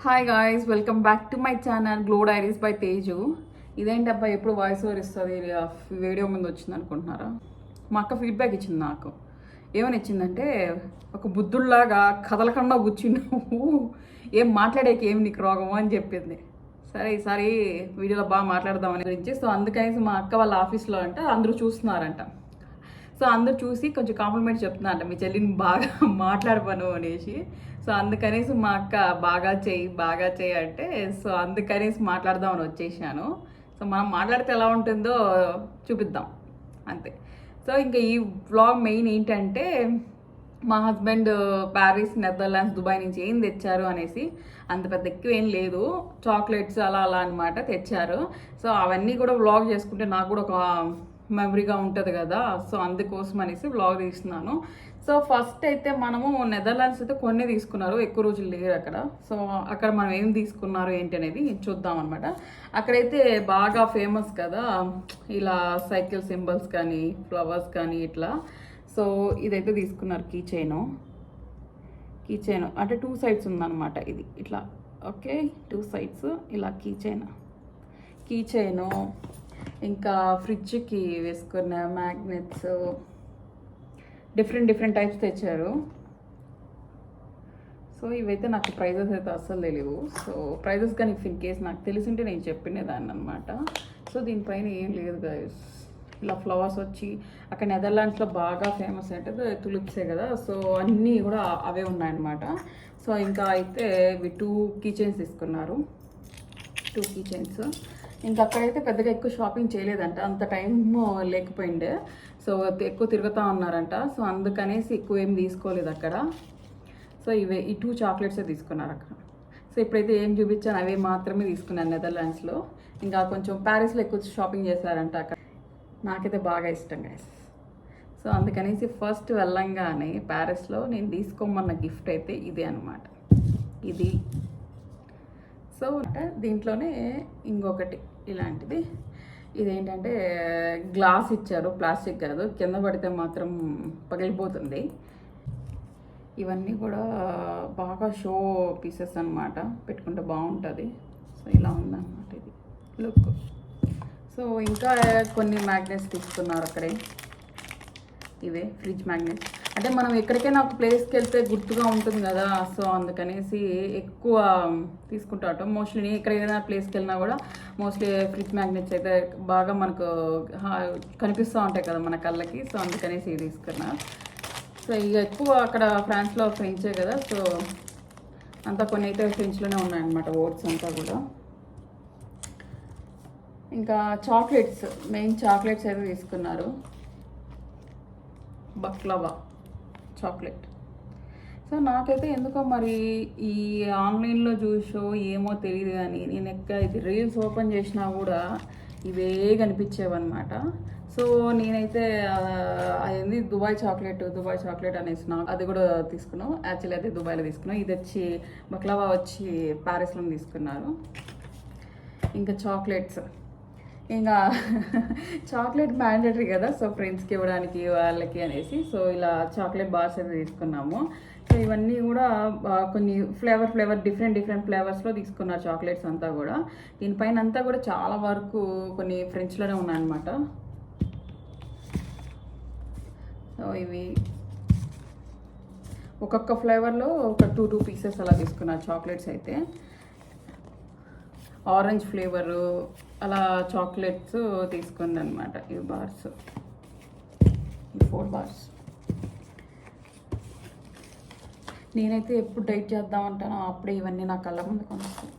Hi guys, welcome back to my channel Glow Diaries by Teju. ఇదేంటబ్బా ఎప్పుడు voice over ఇస్తుంది video ముందు వచ్చింది అనుకుంటున్నారా? మా అక్క ఫీడ్బ్యాక్ ఇచ్చింది నాకు. ఏమని ఇచ్చిందంటే, ఒక బుద్ధుల్లాగా కథలకన్నా కూర్చున్నావు, ఏం మాట్లాడేకి ఏం నీకు రోగము అని చెప్పింది. సరే ఈసారి వీడియోలో బాగా మాట్లాడదామని గురించి. సో అందుకనేసి మా అక్క వాళ్ళ ఆఫీస్లో అంట అందరూ చూస్తున్నారంట. సో అందరు చూసి కొంచెం కాంప్లిమెంట్ చెప్తున్నారంట, మీ చెల్లిని బాగా మాట్లాడపను అనేసి. సో అందుకనేసి మా అక్క బాగా చేయి అంటే, సో అందుకనేసి మాట్లాడదామని వచ్చేసాను. సో మనం మాట్లాడితే ఎలా ఉంటుందో చూపిద్దాం అంతే. సో ఇంకా ఈ వ్లాగ్ మెయిన్ ఏంటంటే, మా హస్బెండ్ ప్యారిస్, నెదర్లాండ్స్, దుబాయ్ నుంచి ఏం తెచ్చారు అనేసి. అంత పెద్ద ఎక్కువ ఏం లేదు, చాక్లెట్స్ అలా అనమాట తెచ్చారు. సో అవన్నీ కూడా వ్లాగ్ చేసుకుంటే నాకు కూడా ఒక మెమరీగా ఉంటుంది కదా. సో అందుకోసం అనేసి వ్లాగ్ తీస్తున్నాను. సో ఫస్ట్ అయితే మనము నెదర్లాండ్స్ అయితే కొన్ని తీసుకున్నారు, ఎక్కువ రోజులు లేరు అక్కడ. సో అక్కడ మనం ఏం తీసుకున్నారు ఏంటి అనేది చూద్దాం అనమాట. అక్కడైతే బాగా ఫేమస్ కదా ఇలా సైకిల్ సింబల్స్ కానీ ఫ్లవర్స్ కానీ ఇట్లా. సో ఇదైతే తీసుకున్నారు కీ చైన్ అంటే 2 సైడ్స్ ఉందన్నమాట. ఇది ఇట్లా ఓకే, 2 సైడ్స్ ఇలా కీ చైన్. ఇంకా ఫ్రిడ్జ్కి వేసుకున్న మ్యాగ్నెట్స్, డిఫరెంట్ టైప్స్ తెచ్చారు. సో ఇవైతే నాకు ప్రైజెస్ అయితే అస్సలు తెలియవు. సో ప్రైజెస్ కానీ ఇన్ కేస్ నాకు తెలిసింటే నేను చెప్పినదాన్ని అనమాట. సో దీనిపైన ఏం లేదు గైస్. ఇలా ఫ్లవర్స్ వచ్చి అక్కడ నెదర్లాండ్స్లో బాగా ఫేమస్ అంటే తులిప్సే కదా. సో అన్నీ కూడా అవే ఉన్నాయన్నమాట. సో ఇంకా అయితే ఇవి 2 కీ చైన్స్ తీసుకున్నారు, 2 కీ చైన్స్. ఇంకా అక్కడైతే పెద్దగా ఎక్కువ షాపింగ్ చేయలేదంట, అంత టైం లేకపోయిండే. సో ఎక్కువ తిరుగుతూ ఉన్నారంట. సో అందుకనేసి ఎక్కువ ఏం తీసుకోలేదు అక్కడ. సో ఈ 2 చాక్లెట్సే తీసుకున్నారు అక్కడ. సో ఇప్పుడైతే ఏం చూపించాను అవే మాత్రమే తీసుకున్నాను నెదర్లాండ్స్లో. ఇంకా కొంచెం ప్యారిస్లో ఎక్కువ షాపింగ్ చేశారంట అక్కడ. నాకైతే బాగా ఇష్టం గైస్. సో అందుకనేసి ఫస్ట్ వెళ్ళంగానే ప్యారిస్లో నేను తీసుకోమన్న గిఫ్ట్ అయితే ఇదే అనమాట. ఇది సో దీంట్లోనే ఇంకొకటి ఇలాంటిది. ఇదేంటంటే గ్లాస్ ఇచ్చారు, ప్లాస్టిక్ కాదు, కింద పడితే మాత్రం పగిలిపోతుంది. ఇవన్నీ కూడా బాగా షో పీసెస్ అనమాట, పెట్టుకుంటే బాగుంటుంది. సో ఇలా ఉందన్నమాట ఇది లుక్. సో ఇంకా కొన్ని మ్యాగ్నెట్స్ తీసుకున్నారు అక్కడే, ఇవే ఫ్రిడ్జ్ మ్యాగ్నెట్స్. అంటే మనం ఎక్కడికైనా ఒక ప్లేస్కి వెళ్తే గుర్తుగా ఉంటుంది కదా. సో అందుకనేసి ఎక్కువ తీసుకుంటాం. మోస్ట్లీ నేను ఎక్కడికైనా ప్లేస్కి వెళ్ళినా కూడా మోస్ట్లీ ఫ్రిడ్జ్ మ్యాగ్నెట్స్ అయితే బాగా మనకు కనిపిస్తూ ఉంటాయి కదా మన కళ్ళకి. సో అందుకనేసి ఇది తీసుకున్నా. సో ఇక ఎక్కువ అక్కడ ఫ్రాన్స్లో ఫ్రెంచే కదా. సో అంతా కొన్ని అయితే ఫ్రెంచ్లోనే ఉన్నాయన్నమాట, ఓట్స్ అంతా కూడా. ఇంకా చాక్లెట్స్, మెయిన్ చాక్లెట్స్ అయితే తీసుకున్నారు. బక్లవా చాక్లెట్. సో నాకైతే ఎందుకో మరి ఈ ఆన్లైన్లో చూసో ఏమో తెలియదు కానీ నేను ఇది రీల్స్ ఓపెన్ చేసినా కూడా ఇవే కనిపించేవన్నమాట. సో నేనైతే అదేంది దుబాయ్ చాక్లెట్ అనేసి అది కూడా తీసుకున్నాం. యాక్చువల్లీ అయితే దుబాయ్లో తీసుకున్నాం. ఇది వచ్చి బక్లవా వచ్చి ప్యారిస్లో తీసుకున్నారు. ఇంకా చాక్లెట్స్, ఇంకా చాక్లెట్ మ్యాండేటరీ కదా. సో ఫ్రెండ్స్కి ఇవ్వడానికి వాళ్ళకి అనేసి సో ఇలా చాక్లెట్ బార్స్ అయితే తీసుకున్నాము. సో ఇవన్నీ కూడా కొన్ని ఫ్లేవర్ డిఫరెంట్ ఫ్లేవర్స్లో తీసుకున్నారు చాక్లెట్స్ అంతా కూడా. దీనిపైన అంతా కూడా చాలా వరకు కొన్ని ఫ్రెంచ్లోనే ఉన్నాయన్నమాట. సో ఇవి ఒక్కొక్క ఫ్లేవర్లో ఒక 2 పీసెస్ అలా తీసుకున్నారు చాక్లెట్స్ అయితే. ఆరెంజ్ ఫ్లేవరు అలా చాక్లెట్స్ తీసుకుంది అనమాట. ఇవి బార్స్, 4 బార్స్. నేనైతే ఎప్పుడు డైట్ చేద్దామంటానో అప్పుడే ఇవన్నీ నా కళ్ళ ముందు కొనిస్తాను.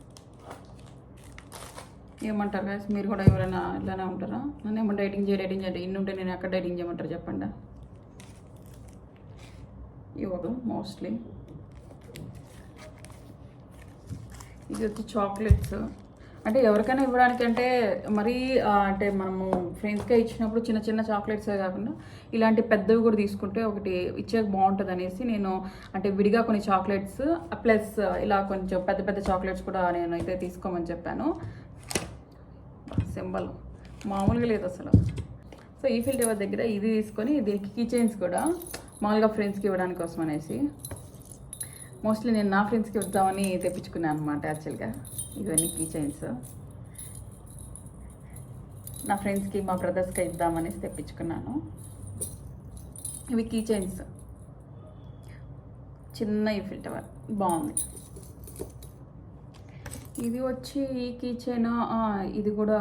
ఏమంటారు గాయస్, మీరు కూడా ఎవరైనా ఇలానే ఉంటారా? నన్ను ఏమో డైటింగ్ చేయండి ఇన్ని ఉంటే నేను ఎక్కడ డైటింగ్ చేయమంటారు చెప్పండి. ఇవ్వదు మోస్ట్లీ. ఇది వచ్చి చాక్లెట్స్. అంటే ఎవరికైనా ఇవ్వడానికి అంటే మరీ అంటే మనము ఫ్రెండ్స్గా ఇచ్చినప్పుడు చిన్న చాక్లెట్సే కాకుండా ఇలాంటి పెద్దవి కూడా తీసుకుంటే ఒకటి ఇచ్చే బాగుంటుంది అనేసి నేను అంటే విడిగా కొన్ని చాక్లెట్స్ ప్లస్ ఇలా కొంచెం పెద్ద చాక్లెట్స్ కూడా నేను అయితే తీసుకోమని చెప్పాను. సింబల్ మామూలుగా లేదు అసలు. సో ఈఫిల్ టవర్ దగ్గర ఇది తీసుకొని దీనికి కీ చైన్స్ కూడా మామూలుగా ఫ్రెండ్స్కి ఇవ్వడానికి కోసం అనేసి మోస్ట్లీ నేను నా ఫ్రెండ్స్కి వద్దామని తెప్పించుకున్నాను అనమాట యాక్చువల్గా. ఇవన్నీ కీ చైన్స్ నా ఫ్రెండ్స్కి మా బ్రదర్స్కి ఇద్దామనేసి తెప్పించుకున్నాను. ఇవి కీ చైన్స్, చిన్న ఈ ఫిల్టర్ బాగుంది. ఇది వచ్చి ఈ కీ చైన్, ఇది కూడా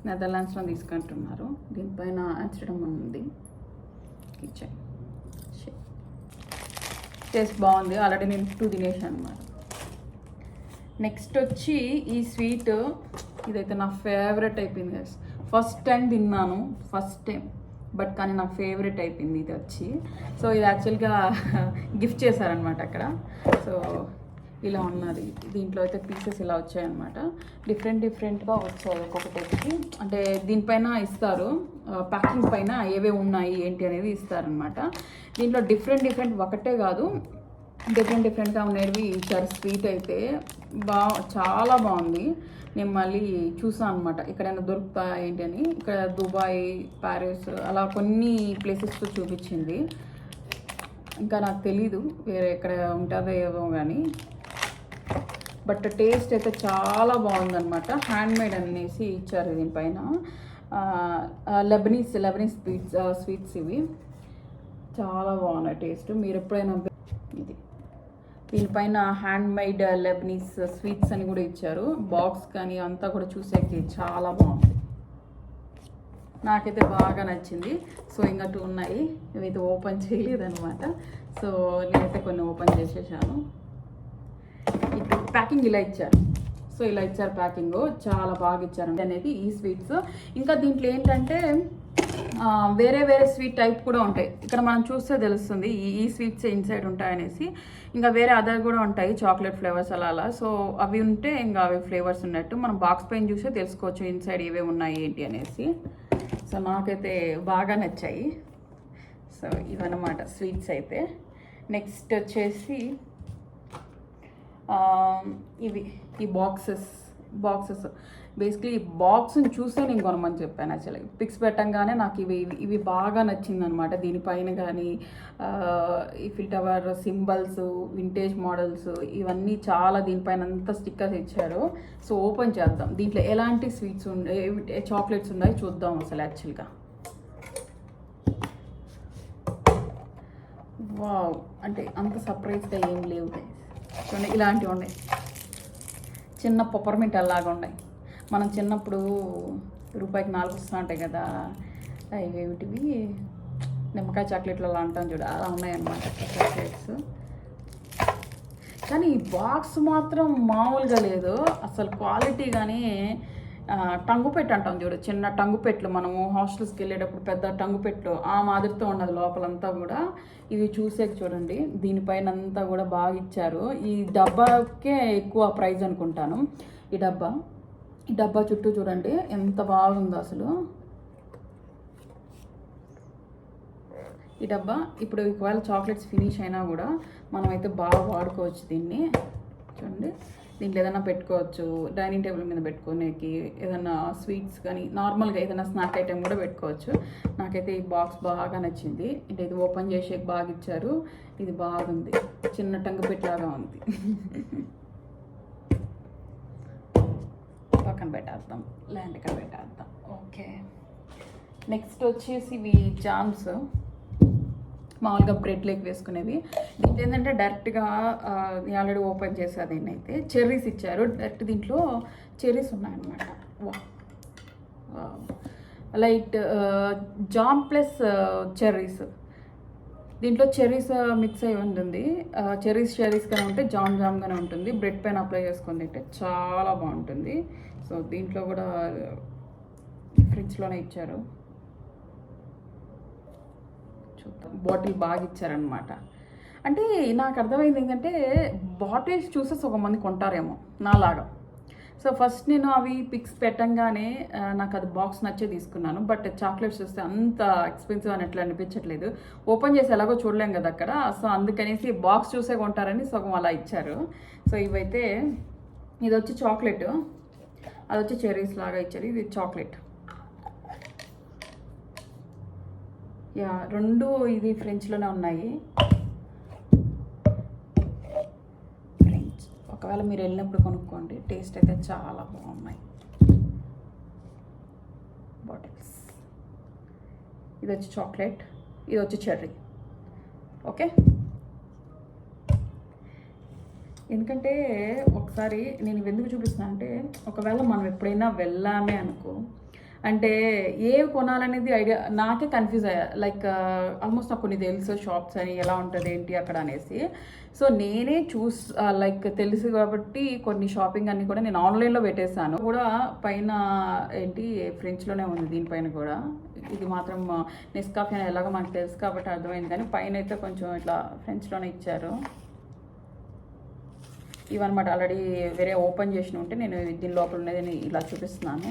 నెదర్లాండ్స్లో తీసుకుంటున్నారు. దీనిపైన ఆమ్స్టర్డామ్ ఉంది కీ చైన్. టేస్ట్ బాగుంది, ఆల్రెడీ నేను 2 తినేసాను అనమాట. నెక్స్ట్ వచ్చి ఈ స్వీట్, ఇదైతే నా ఫేవరెట్ అయిపోయింది గైస్. ఫస్ట్ టైం తిన్నాను, బట్ కానీ నా ఫేవరెట్ అయిపోయింది ఇది వచ్చి. సో ఇది యాక్చువల్గా గిఫ్ట్ చేశారనమాట అక్కడ. సో ఇలా ఉన్నది, దీంట్లో అయితే పీసెస్ ఇలా వచ్చాయన్నమాట. డిఫరెంట్గా వచ్చాయి ఒక్కొక్కటి. అంటే దీనిపైన ఇస్తారు, ప్యాకింగ్ పైన ఏవే ఉన్నాయి ఏంటి అనేది ఇస్తారనమాట. దీంట్లో డిఫరెంట్ ఒకటే కాదు, డిఫరెంట్గా ఉండేవి ఇచ్చారు. స్వీట్ అయితే చాలా బాగుంది. నేను మళ్ళీ చూసాను అనమాట ఎక్కడైనా దొరుకుతా ఏంటి అని. ఇక్కడ దుబాయ్, ప్యారిస్ అలా కొన్ని ప్లేసెస్తో చూపించింది. ఇంకా నాకు తెలీదు వేరే ఎక్కడ ఉంటుందో ఏదో కానీ, బట్ టేస్ట్ అయితే చాలా బాగుందన్నమాట. హ్యాండ్మేడ్ అనేసి ఇచ్చారు దీనిపైన. లెబనీస్ స్వీట్స్ ఇవి చాలా బాగున్నాయి టేస్ట్. మీరు ఎప్పుడైనా ఇది దీనిపైన హ్యాండ్మేడ్ లెబనీస్ స్వీట్స్ అని కూడా ఇచ్చారు. బాక్స్ కానీ అంతా కూడా చూసేకి చాలా బాగుంది, నాకైతే బాగా నచ్చింది. సో ఇంకా 2 ఉన్నాయి, ఇవైతే ఓపెన్ చేయలేదన్నమాట. సో నేనైతే కొన్ని ఓపెన్ చేసేసాను. ఇప్పుడు ప్యాకింగ్ ఇలా ఇచ్చారు. సో ఇలా ఇచ్చారు ప్యాకింగ్, చాలా బాగా ఇచ్చారు అనేది ఈ స్వీట్స్. ఇంకా దీంట్లో ఏంటంటే వేరే స్వీట్ టైప్ కూడా ఉంటాయి. ఇక్కడ మనం చూస్తే తెలుస్తుంది ఈ స్వీట్స్ ఇన్సైడ్ ఉంటాయనేసి. ఇంకా వేరే అదర్ కూడా ఉంటాయి, చాక్లెట్ ఫ్లేవర్స్ అలా. సో అవి ఉంటే ఇంకా అవి ఫ్లేవర్స్ ఉన్నట్టు మనం బాక్స్ పైన చూస్తే తెలుసుకోవచ్చు ఇన్సైడ్ ఏవే ఉన్నాయి ఏంటి అనేసి. సో నాకైతే బాగా నచ్చాయి. సో ఇవన్నమాట స్వీట్స్ అయితే. నెక్స్ట్ వచ్చేసి ఇవి ఈ బాక్సెస్ బేసిక్లీ ఈ బాక్స్ని చూసే నేను కొనమని చెప్పాను. యాక్చువల్లీ పిక్స్ పెట్టంగానే నాకు ఇవి బాగా నచ్చిందనమాట. దీనిపైన కానీ ఈ ఫిల్టర్ సింబల్స్, వింటేజ్ మోడల్స్ ఇవన్నీ చాలా దీనిపైన అంతా స్టిక్కర్స్ ఇచ్చారు. సో ఓపెన్ చేద్దాం, దీంట్లో ఎలాంటి స్వీట్స్ ఉన్నాయి, చాక్లెట్స్ ఉన్నాయి చూద్దాం అసలు యాక్చువల్గా. వావ్, అంటే అంత సర్ప్రైజ్గా ఏం లేవు చూడండి. ఇలాంటివి ఉన్నాయి, చిన్న పెప్పర్మింట్ అలాగా ఉన్నాయి. మనం చిన్నప్పుడు రూపాయికి 4 వస్తూ ఉంటాయి కదా, ఇవేమిటివి నిమ్మకాయ చాక్లెట్లు అలా అంటాం చూడు, అలా ఉన్నాయన్నమాట చాక్లెట్స్. కానీ ఈ బాక్స్ మాత్రం మామూలుగా లేదు అసలు, క్వాలిటీ కానీ. టంగుపెట్టు అంటాం చూడు, చిన్న టంగుపెట్లు, మనము హాస్టల్స్కి వెళ్ళేటప్పుడు పెద్ద టంగుపెట్లు ఆ మాదిరితో ఉన్నది లోపలంతా కూడా. ఇవి చూసేకి చూడండి, దీనిపైన అంతా కూడా బాగా ఇచ్చారు. ఈ డబ్బాకే ఎక్కువ ప్రైస్ అనుకుంటాను. ఈ డబ్బా చుట్టూ చూడండి ఎంత బాగుందో అసలు. ఈ డబ్బా ఇప్పుడు ఒకవేళ చాక్లెట్స్ ఫినిష్ అయినా కూడా మనమైతే బాగా వాడుకోవచ్చు దీన్ని. చూడండి, దీంట్లో ఏదైనా పెట్టుకోవచ్చు, డైనింగ్ టేబుల్ మీద పెట్టుకోనేకి, ఏదైనా స్వీట్స్ కానీ నార్మల్గా ఏదైనా స్నాక్ ఐటెం కూడా పెట్టుకోవచ్చు. నాకైతే ఈ బాక్స్ బాగా నచ్చింది. అంటే ఇది ఓపెన్ చేసే బాగా ఇచ్చారు, ఇది బాగుంది, చిన్న టంగుపెట్టులాగా ఉంది. పక్కన పెట్టేద్దాం, ల్యాండ్ ఇక్కడ పెట్టేద్దాం. ఓకే, నెక్స్ట్ వచ్చేసి ఇవి జామ్స్, మామూలుగా బ్రెడ్ లెగ్ వేసుకునేవి. దీంట్లో ఏంటంటే డైరెక్ట్గా ఆల్రెడీ ఓపెన్ చేసేది అయితే చెర్రీస్ ఇచ్చారు. డైరెక్ట్ దీంట్లో చెర్రీస్ ఉన్నాయన్నమాట. Light jam plus cherries. దీంట్లో చెర్రీస్ మిక్స్ అయి ఉంటుంది. చెర్రీస్గానే ఉంటే జామ్గానే ఉంటుంది. బ్రెడ్ పైన అప్లై చేసుకొని తింటే చాలా బాగుంటుంది. సో దీంట్లో కూడా ఫ్రిడ్జ్లోనే ఇచ్చారు. చూద్దాం, బాటిల్ బాగా ఇచ్చారనమాట. అంటే నాకు అర్థమైంది ఏంటంటే బాటిల్స్ చూసేసి ఒక మంది కొంటారేమో నాలాగా. సో ఫస్ట్ నేను అవి పిక్స్ పెట్టంగానే నాకు అది బాక్స్ నచ్చే తీసుకున్నాను. బట్ చాక్లెట్స్ చూస్తే అంత ఎక్స్పెన్సివ్ అని ఎట్లా అనిపించట్లేదు. ఓపెన్ చేసి ఎలాగో చూడలేం కదా అక్కడ. సో అందుకనేసి బాక్స్ చూసే కొంటారని సగం అలా ఇచ్చారు. సో ఇవైతే ఇది వచ్చి చాక్లెట్, అది వచ్చి చెర్రీస్ లాగా ఇచ్చారు. ఇది చాక్లెట్. యా, రెండు ఇది ఫ్రెంచ్లోనే ఉన్నాయి. ఒకవేళ మీరు వెళ్ళినప్పుడు కొనుక్కోండి, టేస్ట్ అయితే చాలా బాగున్నాయి బాటిల్స్. ఇది వచ్చి చాక్లెట్, ఇది వచ్చి చెర్రీ. ఓకే, ఎందుకంటే ఒకసారి నేను ఎందుకు చూపిస్తున్నాను అంటే, ఒకవేళ మనం ఎప్పుడైనా వెళ్ళామే అనుకో, అంటే ఏ కొనాలనేది ఐడియా నాకే కన్ఫ్యూజ్ అయ్యా. లైక్ ఆల్మోస్ట్ నాకు కొన్ని తెలుసు షాప్స్ అని ఎలా ఉంటుంది ఏంటి అక్కడ అనేసి. సో నేనే లైక్ తెలుసు కాబట్టి కొన్ని షాపింగ్ అన్నీ కూడా నేను ఆన్లైన్లో పెట్టేశాను కూడా. పైన ఏంటి ఫ్రెంచ్లోనే ఉంది దీనిపైన కూడా. ఇది మాత్రం నెస్కాఫీ అని ఎలాగో మనకు తెలుసు కాబట్టి అర్థమైంది, కానీ పైన అయితే కొంచెం ఇట్లా ఫ్రెంచ్లోనే ఇచ్చారు. ఇవన్నమాట ఆల్రెడీ వేరే ఓపెన్ చేసిన ఉంటే నేను దీని లోపల ఉన్నది ఇలా చూపిస్తున్నాను.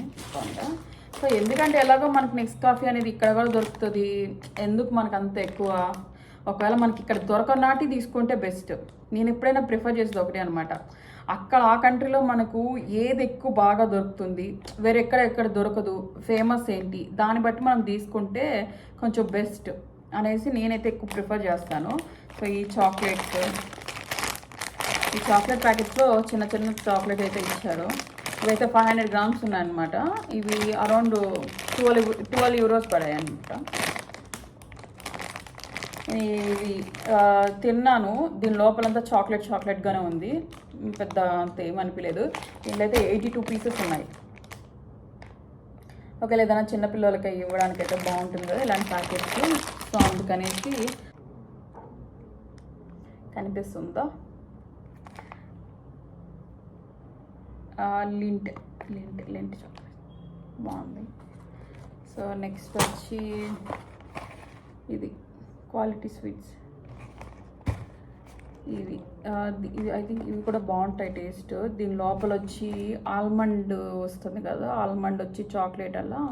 సో ఎందుకంటే ఎలాగో మనకు నెస్కాఫీ అనేది ఇక్కడ కూడా దొరుకుతుంది, ఎందుకు మనకు అంత ఎక్కువ. ఒకవేళ మనకి ఇక్కడ దొరకనాటి తీసుకుంటే బెస్ట్. నేను ఎప్పుడైనా ప్రిఫర్ చేసేది ఒకటి అనమాట, అక్కడ ఆ కంట్రీలో మనకు ఏది ఎక్కువ బాగా దొరుకుతుంది, వేరే ఎక్కడ దొరకదు, ఫేమస్ ఏంటి, దాన్ని బట్టి మనం తీసుకుంటే కొంచెం బెస్ట్ అనేసి నేనైతే ఎక్కువ ప్రిఫర్ చేస్తాను. సో ఈ చాక్లెట్ ప్యాకెట్స్లో చిన్న చిన్న చాక్లెట్ అయితే ఇచ్చారు. ఇవైతే 500 grams ఉన్నాయన్నమాట. ఇవి అరౌండ్ 12 euros పడాయి అనమాట. ఇవి తిన్నాను, దీని లోపలంతా చాక్లెట్గానే ఉంది, పెద్ద అంత ఏమనిపించలేదు. దీంట్లో అయితే 82 pieces ఉన్నాయి. ఒకవేళ ఏదైనా చిన్నపిల్లలకి ఇవ్వడానికి అయితే బాగుంటుంది కదా ఇలాంటి ప్యాకెట్స్. సో అందుకనేసి కనిపిస్తుందా లింట్ చాక్లెట్ బాగుంది. సో నెక్స్ట్ వచ్చి ఇది క్వాలిటీ స్వీట్స్. ఇవి ఐ థింక్ ఇవి కూడా బాగుంటాయి టేస్ట్. దీని లోపల వచ్చి ఆల్మండ్ వస్తుంది కదా, ఆల్మండ్ వచ్చి చాక్లెట్ అలా.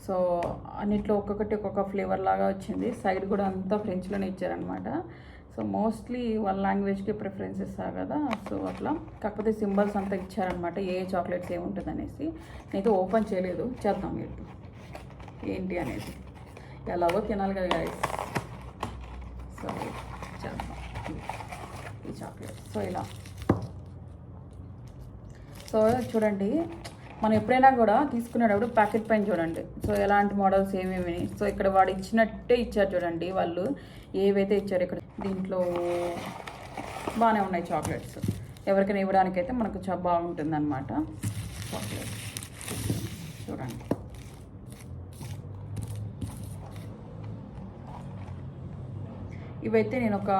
సో అన్నిట్లో ఒక్కొక్క ఫ్లేవర్ లాగా వచ్చింది. సైడ్ కూడా అంతా ఫ్రెంచ్లోనే ఇచ్చారనమాట. సో మోస్ట్లీ వాళ్ళ లాంగ్వేజ్కి ప్రిఫరెన్స్ ఇస్తారు కదా, సో అట్లా. కాకపోతే సింబల్స్ అంతా ఇచ్చారనమాట, ఏ చాక్లెట్స్ ఏముంటుంది అనేసి. నేనైతే ఓపెన్ చేయలేదు, చేద్దాం మీరు ఏంటి అనేది, ఎలాగో తినాలి కదా గైస్. సో చేద్దాం ఈ చాక్లెట్. సో ఇలా సో చూడండి, మనం ఎప్పుడైనా కూడా తీసుకునేటప్పుడు ప్యాకెట్ పైన చూడండి, సో ఎలాంటి మోడల్స్ ఏమేమి. సో ఇక్కడ వాడు ఇచ్చినట్టే ఇచ్చారు చూడండి, వాళ్ళు ఏవైతే ఇచ్చారు ఇక్కడ. దీంట్లో బాగానే ఉన్నాయి చాక్లెట్స్, ఎవరికైనా ఇవ్వడానికైతే మనకు చాలా బాగుంటుంది అన్నమాట చాక్లెట్. చూడండి ఇవైతే నేను ఒక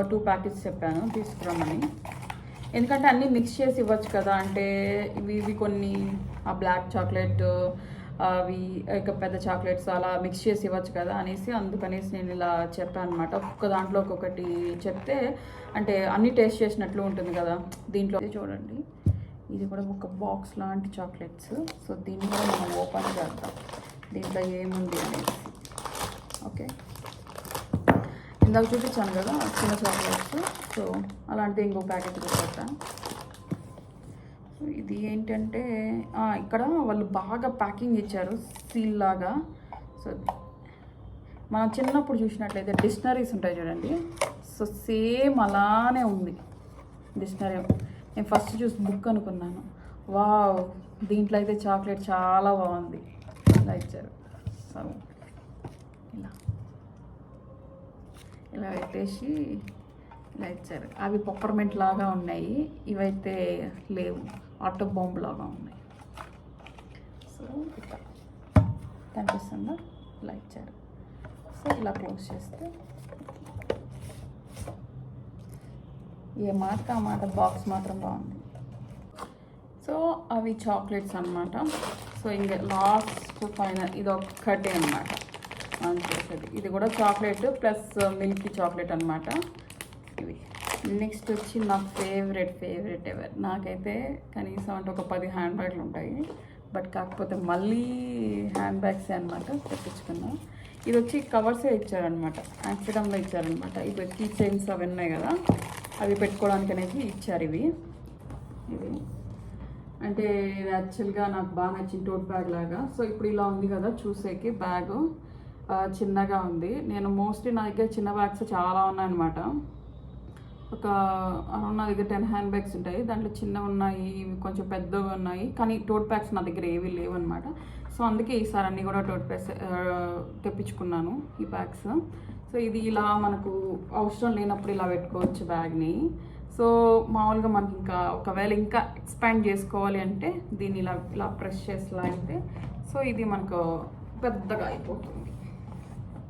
టూ ప్యాకెట్స్ చెప్పాను తీసుకురామని, ఎందుకంటే అన్నీ మిక్స్ చేసి ఇవ్వచ్చు కదా. అంటే ఇవి కొన్ని ఆ బ్లాక్ చాక్లెట్, అవి ఇక పెద్ద చాక్లెట్స్ అలా మిక్స్ చేసి ఇవ్వచ్చు కదా అనేసి, అందుకనేసి నేను ఇలా చెప్పాను అనమాట. ఒక్కొక్క దాంట్లో ఒక్కొక్కటి చెప్తే అంటే అన్నీ టేస్ట్ చేసినట్లు ఉంటుంది కదా. దీంట్లో చూడండి, ఇది కూడా ఒక బాక్స్ లాంటి చాక్లెట్స్. సో దీన్ని కూడా మనం ఓపెన్ చేద్దాం, దీంట్లో ఏముంది అనేసి. ఓకే, ఇందాక చూపించాను కదా చిన్న చాక్లెట్స్, సో అలాంటిది ఇంకో ప్యాకెట్ పెట్టాను. ఇది ఏంటంటే ఇక్కడ వాళ్ళు బాగా ప్యాకింగ్ ఇచ్చారు సీల్ లాగా. సో మనం చిన్నప్పుడు చూసినట్లయితే డిక్షనరీస్ ఉంటాయి చూడండి, సో సేమ్ అలానే ఉంది డిక్షనరీ. నేను ఫస్ట్ చూసి బుక్ అనుకున్నాను, వావ్ దీంట్లో అయితే చాక్లెట్ చాలా బాగుంది ఇలా ఇచ్చారు. సో ఇలా పెట్టేసి ఇలా ఇచ్చారు. అవి పెప్పర్మెంట్ లాగా ఉన్నాయి, ఇవైతే లేవు, ఆటో బాంబ్ లాగా ఉన్నాయి. సో ఇట్లా కనిపిస్తుందా, ఇలా ఇచ్చారు. సో ఇలా క్లోజ్ చేస్తే ఏ మాట ఆ మాట, బాక్స్ మాత్రం బాగుంది. సో అవి చాక్లెట్స్ అనమాట. సో ఇంకా లాస్ట్ ఫైనల్ ఇది ఒక్కటే అనమాట మనం చేసేది. ఇది కూడా చాక్లెట్ ప్లస్ మిల్కీ చాక్లెట్ అనమాట ఇవి. నెక్స్ట్ వచ్చి నా ఫేవరెట్ ఎవర్, నాకైతే కనీసం అంటే ఒక 10 హ్యాండ్ బ్యాగ్లు ఉంటాయి, బట్ కాకపోతే మళ్ళీ హ్యాండ్ బ్యాగ్స్ అనమాట తెప్పించుకున్నాం. ఇది వచ్చి కవర్సే ఇచ్చారనమాట, ఆమ్స్టర్డామ్లో ఇచ్చారనమాట. ఇవి కీ చైన్స్ అవి ఉన్నాయి కదా, అవి పెట్టుకోవడానికి అనేది ఇచ్చారు. ఇవి అంటే ఇది యాక్చువల్గా నాకు బాగా నచ్చింది, టోట్ బ్యాగ్ లాగా. సో ఇప్పుడు ఇలా ఉంది కదా చూసేకి, బ్యాగు చిన్నగా ఉంది. నేను మోస్ట్లీ నా దగ్గర చిన్న బ్యాగ్స్ చాలా ఉన్నాయన్నమాట. ఒక అరౌండ్ నా దగ్గర 10 హ్యాండ్ బ్యాగ్స్ ఉంటాయి. దాంట్లో చిన్నవి ఉన్నాయి, కొంచెం పెద్దవి ఉన్నాయి, కానీ టోట్ బ్యాగ్స్ నా దగ్గర ఏవి లేవు అనమాట. సో అందుకే ఈసారి అన్నీ కూడా టోట్ బ్యాగ్స్ తెప్పించుకున్నాను ఈ బ్యాగ్స్. సో ఇది ఇలా మనకు అవసరం లేనప్పుడు ఇలా పెట్టుకోవచ్చు బ్యాగ్ని. సో మామూలుగా మనకి ఇంకా ఒకవేళ ఇంకా ఎక్స్పాండ్ చేసుకోవాలి అంటే దీన్ని ఇలా ఇలా ప్రెస్ చేసి లాగితే సో ఇది మనకు పెద్దగా అయిపోతుంది.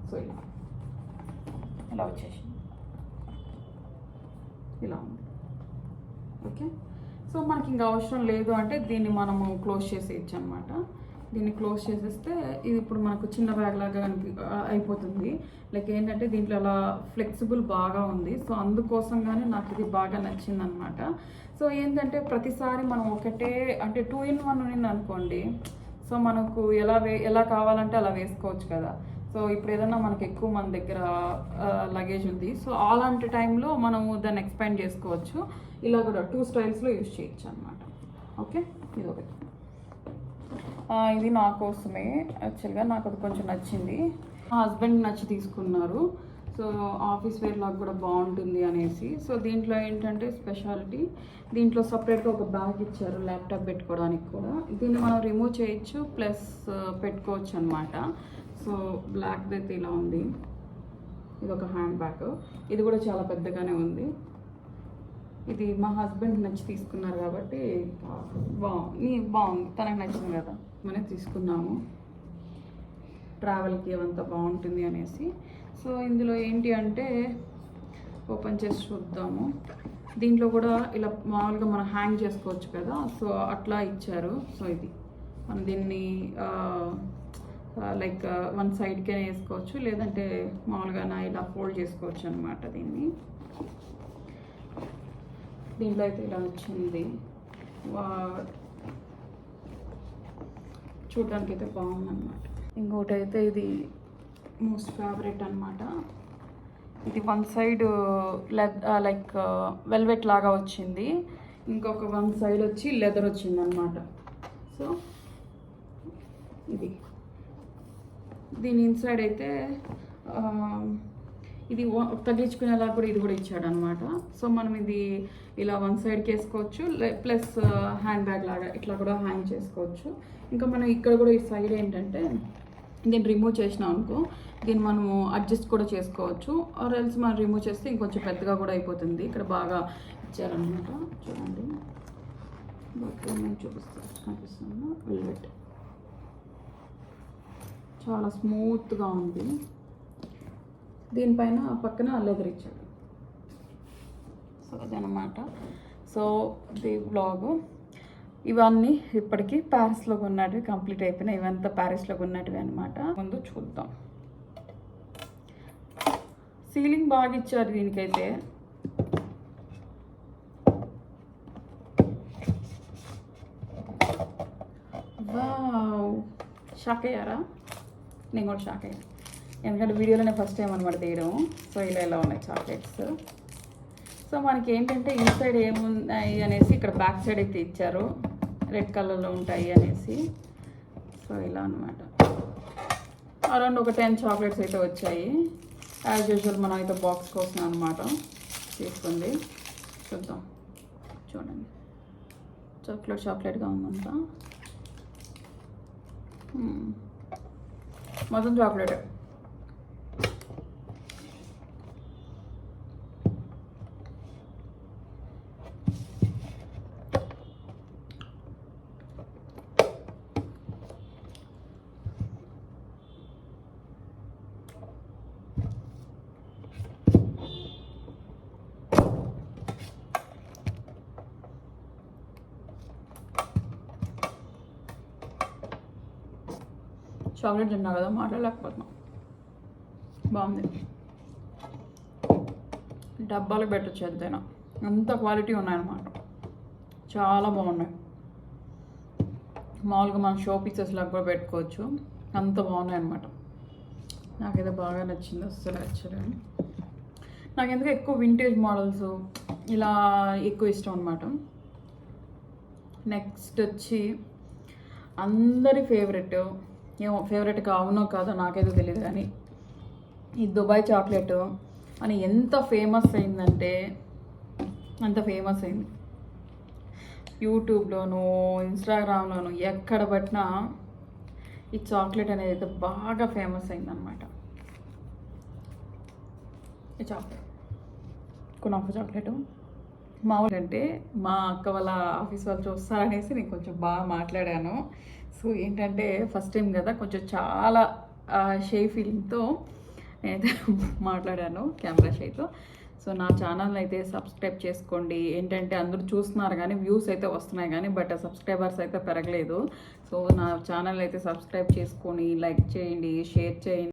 సో ఇలా వచ్చేసి ఇలా ఉంది. ఓకే, సో మనకి ఇంకా అవసరం లేదు అంటే దీన్ని మనము క్లోజ్ చేసేయచ్చు అనమాట. దీన్ని క్లోజ్ చేసేస్తే ఇది ఇప్పుడు మనకు చిన్న బ్యాగ్ లాగా అయిపోతుంది. లైక్ ఏంటంటే దీంట్లో అలా ఫ్లెక్సిబుల్ బాగా ఉంది. సో అందుకోసంగానే నాకు ఇది బాగా నచ్చింది అనమాట. సో ఏంటంటే ప్రతిసారి మనం ఒకటే అంటే 2-in-1 ఉంది అనుకోండి, సో మనకు ఎలా కావాలంటే అలా వేసుకోవచ్చు కదా. సో ఇప్పుడు ఏదైనా మనకి ఎక్కువ మన దగ్గర లగేజ్ ఉంది, సో అలాంటి టైంలో మనము దాన్ని ఎక్స్పాండ్ చేసుకోవచ్చు. ఇలా కూడా 2 స్టైల్స్లో యూజ్ చేయొచ్చు అనమాట. ఓకే, ఇది ఒకటి. ఇది నా కోసమే, యాక్చువల్గా నాకు అది కొంచెం నచ్చింది. మా హస్బెండ్ నచ్చి తీసుకున్నారు. సో ఆఫీస్ వేర్ లాగా కూడా బాగుంటుంది అనేసి. సో దీంట్లో ఏంటంటే స్పెషాలిటీ, దీంట్లో సపరేట్గా ఒక బ్యాగ్ ఇచ్చారు ల్యాప్టాప్ పెట్టుకోవడానికి కూడా. దీన్ని మనం రిమూవ్ చేయొచ్చు ప్లస్ పెట్టుకోవచ్చు అనమాట. సో బ్లాక్ది అయితే ఇలా ఉంది. ఇది ఒక హ్యాండ్ బ్యాగ్, ఇది కూడా చాలా పెద్దగానే ఇది మా హస్బెండ్ నచ్చి తీసుకున్నారు కాబట్టి బాగుంది, తనకు నచ్చింది కదా మనం తీసుకున్నాము. ట్రావెల్కి అవంతా బాగుంటుంది అనేసి. సో ఇందులో ఏంటి అంటే ఓపెన్ చేసి చూద్దాము. దీంట్లో కూడా ఇలా మామూలుగా మనం హ్యాంగ్ చేసుకోవచ్చు కదా, సో అట్లా ఇచ్చారు. సో ఇది మనం దీన్ని లైక్ వన్ సైడ్కే వేసుకోవచ్చు, లేదంటే మామూలుగా ఇలా ఫోల్డ్ చేసుకోవచ్చు అనమాట. దీంట్లో అయితే ఇలా వచ్చింది. చూడడానికి అయితే బాగుందన్నమాట. ఇంకోటి అయితే ఇది మోస్ట్ ఫేవరెట్ అనమాట. ఇది వన్ సైడ్ లైక్ వెల్వెట్ లాగా వచ్చింది, ఇంకొక వన్ సైడ్ వచ్చి లెదర్ వచ్చింది అనమాట. సో దీని ఇన్సైడ్ అయితే ఇది తగ్గించుకునేలా కూడా ఇది కూడా ఇచ్చాడు అనమాట. సో మనం ఇది ఇలా వన్ సైడ్కి వేసుకోవచ్చు, ప్లస్ హ్యాండ్ బ్యాగ్ లాగా ఇట్లా కూడా హ్యాంగ్ చేసుకోవచ్చు. ఇంకా మనం ఇక్కడ కూడా ఈ సైడ్ ఏంటంటే దీన్ని రిమూవ్ చేసినాం అనుకో, దీన్ని మనము అడ్జస్ట్ కూడా చేసుకోవచ్చు. ఆర్ ఎల్స్ మనం రిమూవ్ చేస్తే ఇంకొంచెం పెద్దగా కూడా అయిపోతుంది. ఇక్కడ బాగా ఇచ్చారనమాట. చూడండి, నేను చూపిస్తాను, కనిపిస్తుంది వెల్వెట్, చాలా స్మూత్గా ఉంది. దీనిపైన పక్కన లెదర్ ఇచ్చాడు. సో అదనమాట. సో ది బ్లాగ్ ఇవన్నీ ఇప్పటికీ ప్యారిస్లో ఉన్నటివి కంప్లీట్ అయిపోయినాయి. ఇవంతా ప్యారిస్లో ఉన్నటివి అనమాట. ముందు చూద్దాం. సీలింగ్ బాగా ఇచ్చారు దీనికైతే. వావ్, షాక్ అయ్యారా? నేను కూడా షాక్ అయ్యాను, ఎందుకంటే వీడియోలోనే ఫస్ట్ టైం అనమాట తీయడం. సో ఇలా ఉన్నాయి చాక్లెట్స్. సో మనకి ఏంటంటే ఇన్సైడ్ ఏమున్నాయి అనేసి ఇక్కడ బ్యాక్ సైడ్ అయితే ఇచ్చారు, రెడ్ కలర్లో ఉంటాయి అనేసి. సో ఇలా అనమాట. అరౌండ్ ఒక 10 చాక్లెట్స్ అయితే వచ్చాయి. యాజ్ యూజువల్ మనం అయితే బాక్స్ కోసం అనమాట తీసుకుంది. చూద్దాం, చూడండి, చాక్లెట్గా ఉందంతా. మొత్తం చాక్లెట్. చాక్లెట్ తిన్నా కదా, మాట్లాడలేకపోతున్నాం. బాగుంది. డబ్బాలు పెట్టచ్చు ఎంతైనా, అంత క్వాలిటీ ఉన్నాయన్నమాట. చాలా బాగున్నాయి. మామూలుగా మనం షో పీసెస్ లాగా కూడా పెట్టుకోవచ్చు, అంత బాగున్నాయి అన్నమాట. నాకైతే బాగా నచ్చింది అసలు. యాక్చువల్గా నాకు ఎందుకు ఎక్కువ వింటేజ్ మోడల్స్ ఇలా ఎక్కువ ఇష్టం అనమాట. నెక్స్ట్ వచ్చి అందరి ఫేవరెట్, ఏమో ఫేవరెట్గా అవునో కాదో నాకైతే తెలియదు, కానీ ఈ దుబాయ్ చాక్లెట్ అని ఎంత ఫేమస్ అయిందంటే అంత ఫేమస్ అయింది. యూట్యూబ్లోను, ఇన్స్టాగ్రామ్లోను ఎక్కడ పట్టినా ఈ చాక్లెట్ అనేది అయితే బాగా ఫేమస్ అయిందనమాట. ఈ చాక్లెట్ కునాఫా చాక్లెట్ మామూలు అంటే మా అక్క వాళ్ళ ఆఫీస్ వాళ్ళు చూస్తారనేసి నేను కొంచెం బాగా మాట్లాడాను. సో ఏంటంటే ఫస్ట్ టైం కదా, కొంచెం చాలా షై ఫీలింగ్తో నేనైతే మాట్లాడాను, కెమెరా షైతో. సో నా ఛానల్ అయితే సబ్స్క్రైబ్ చేసుకోండి. ఏంటంటే అందరూ చూస్తున్నారు కానీ వ్యూస్ అయితే వస్తున్నాయి కానీ బట్ సబ్స్క్రైబర్స్ అయితే పెరగలేదు. సో నా ఛానల్ అయితే సబ్స్క్రైబ్ చేసుకొని లైక్ చేయండి, షేర్ చేయండి.